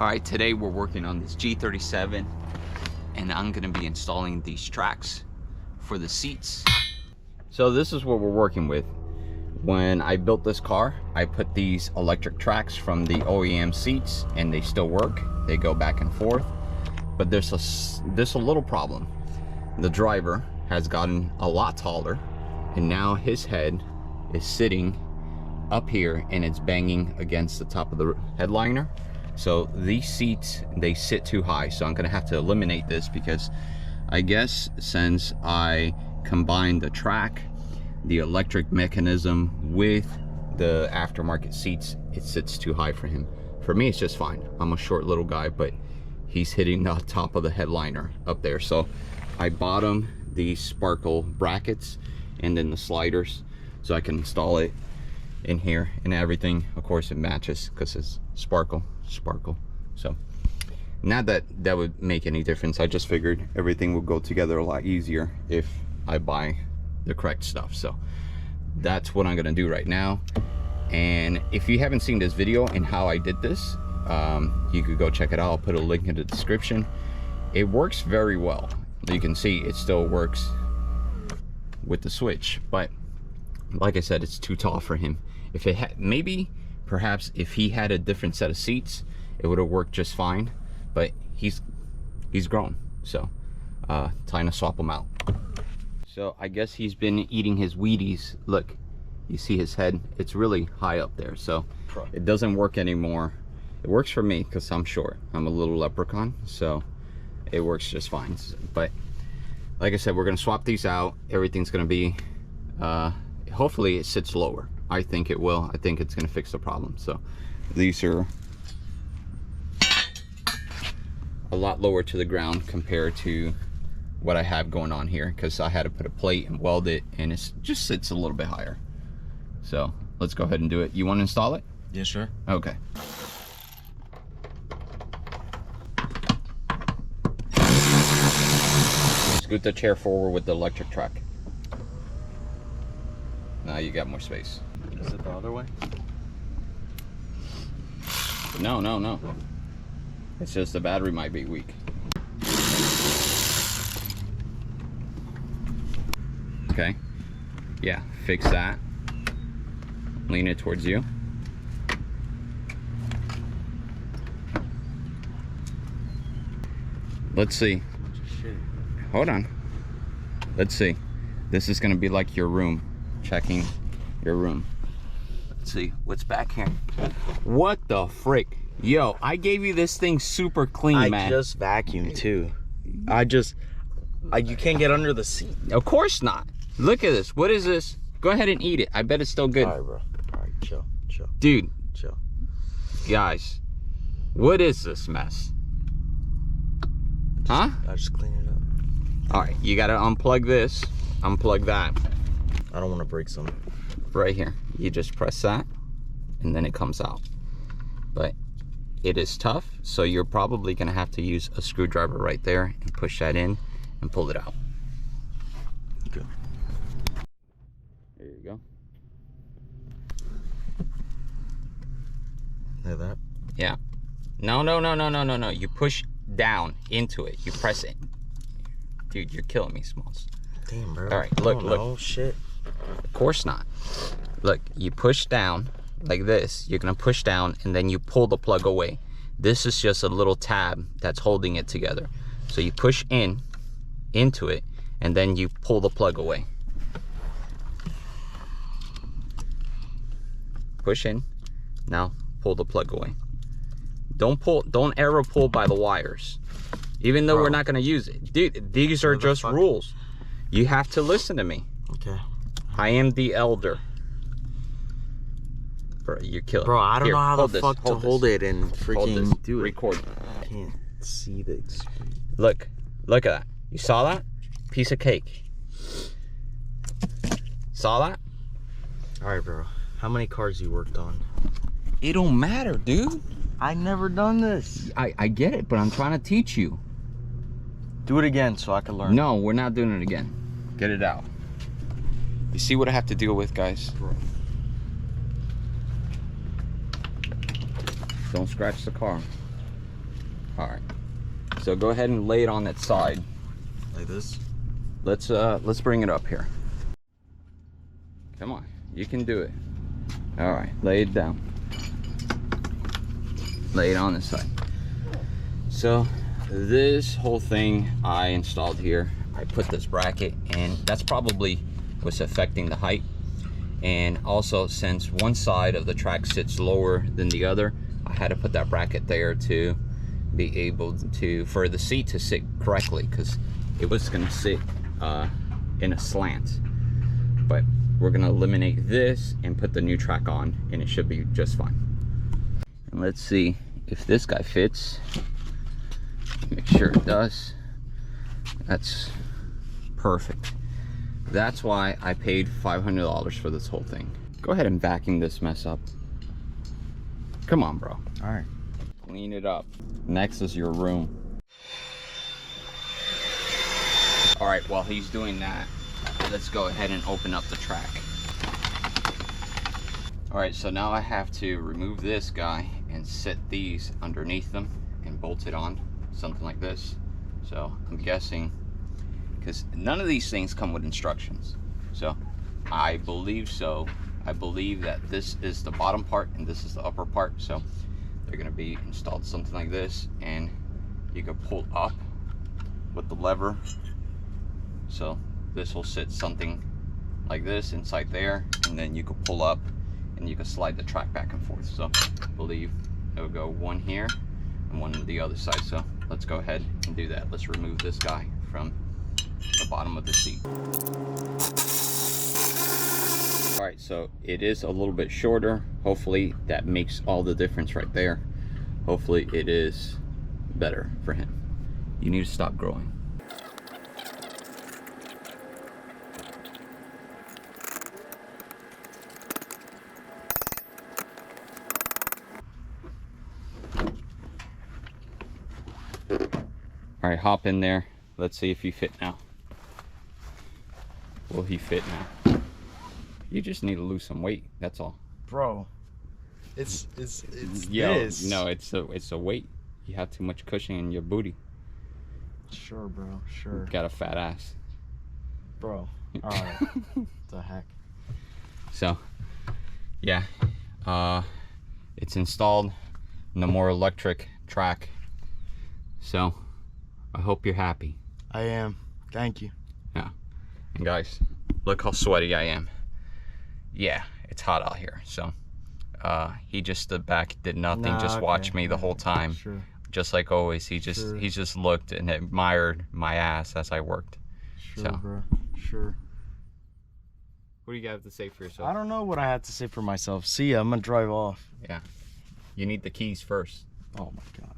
All right, today we're working on this G37 and I'm gonna be installing these tracks for the seats. So this is what we're working with. When I built this car, I put these electric tracks from the OEM seats and they still work. They go back and forth, but there's a little problem. The driver has gotten a lot taller and now his head is sitting up here and it's banging against the top of the headliner. So these seats, they sit too high. So I'm gonna have to eliminate this because I guess since I combined the track, the electric mechanism with the aftermarket seats, it sits too high for him. For me, it's just fine. I'm a short little guy, but he's hitting the top of the headliner up there. So I bought him these Sparco brackets and then the sliders so I can install it in here and everything. Of course it matches because it's Sparco. So not that that would make any difference. I just figured everything would go together a lot easier if I buy the correct stuff. So that's what I'm gonna do right now. And if you haven't seen this video and how I did this, you could go check it out. I'll put a link in the description. It works very well. You can see it still works with the switch, but like I said, it's too tall for him. If it had, maybe perhaps if he had a different set of seats, it would have worked just fine, but he's grown, so time to swap him out. So I guess he's been eating his Wheaties. Look, you see his head, it's really high up there, so it doesn't work anymore. It works for me because I'm short. I'm a little leprechaun, so it works just fine. But like I said, we're gonna swap these out. Everything's gonna be hopefully it sits lower. I think it will. I think it's gonna fix the problem. So these are a lot lower to the ground compared to what I have going on here, because I had to put a plate and weld it, and it just sits a little bit higher. So let's go ahead and do it. You want to install it? Yeah, sure. Okay. Scoot the chair forward with the electric track. Now you got more space. Is it the other way? No. It's just the battery might be weak. Okay. Yeah, fix that. Lean it towards you. Let's see. Hold on. Let's see. This is gonna be like your room. Checking your room. Let's see what's back here. What the frick? Yo, I gave you this thing super clean, man. I just vacuumed too. You can't get under the seat. Of course not. Look at this. What is this? Go ahead and eat it. I bet it's still good. All right, bro. All right, chill. Dude. Chill. Guys, what is this mess? Huh? I just clean it up. All right, you gotta unplug this, unplug that. I don't want to break some. Right here. You just press that, and then it comes out. But it is tough, so you're probably gonna have to use a screwdriver right there and push that in and pull it out. Okay. There you go. Like that? Yeah. No. You push down into it. You press it. Dude, you're killing me, Smalls. Damn, bro. All right, look. Oh, shit. Of course not. Look, you push down like this. You're gonna push down and then you pull the plug away. This is just a little tab that's holding it together. So you push into it, and then you pull the plug away. Push in. Now pull the plug away. Don't ever pull by the wires. Even though we're not gonna use it. Dude, these are just rules. You have to listen to me. Okay. I am the elder. Bro, you're killing me. Bro, I don't know how the fuck to hold it. it and freaking do it. Record. I can't see the screen. Look at that. You saw that? Piece of cake. Saw that? All right, bro. How many cars you worked on? It don't matter, dude. I never done this. I get it, but I'm trying to teach you. Do it again so I can learn. No, we're not doing it again. Get it out. You see what I have to deal with, guys? Bro. Don't scratch the car. All right. So go ahead and lay it on that side. Like this? Let's bring it up here. Come on, you can do it. All right, lay it down. Lay it on this side. So this whole thing I installed here, I put this bracket, and that's probably what's affecting the height. And also, since one side of the track sits lower than the other, I had to put that bracket there to be able to, for the seat to sit correctly, because it was going to sit in a slant. But we're going to eliminate this and put the new track on, and it should be just fine. And let's see if this guy fits. Make sure it does. That's perfect. That's why I paid $500 for this whole thing. Go ahead and vacuum this mess up. Come on, bro. All right. Clean it up. Next is your room. All right, while he's doing that, let's go ahead and open up the track. All right, so now I have to remove this guy and set these underneath them and bolt it on, something like this. So I'm guessing, because none of these things come with instructions. So I believe that this is the bottom part and this is the upper part. So they're gonna be installed something like this, and you can pull up with the lever. So this will sit something like this inside there, and then you can pull up and you can slide the track back and forth. So I believe it will go one here and one on the other side. So let's go ahead and do that. Let's remove this guy from the bottom of the seat. All right, so it is a little bit shorter. Hopefully that makes all the difference right there. Hopefully it is better for him. You need to stop growing. All right, hop in there. Let's see if you fit now. Will he fit now? You just need to lose some weight, that's all. Bro, it's Yo, this. no, it's a weight. You have too much cushion in your booty. Sure, bro, sure. You got a fat ass. Bro, all right. The heck? So, yeah, it's installed. No more electric track. So, I hope you're happy. I am. Thank you. Yeah. And guys, look how sweaty I am. Yeah, it's hot out here. So, he just stood back, did nothing, just watched me the whole time. Sure. Just like always, he just looked and admired my ass as I worked. Sure, So. bro. Sure. What do you got to say for yourself? I don't know what I have to say for myself. See ya, I'm gonna drive off. Yeah. You need the keys first. Oh my gosh.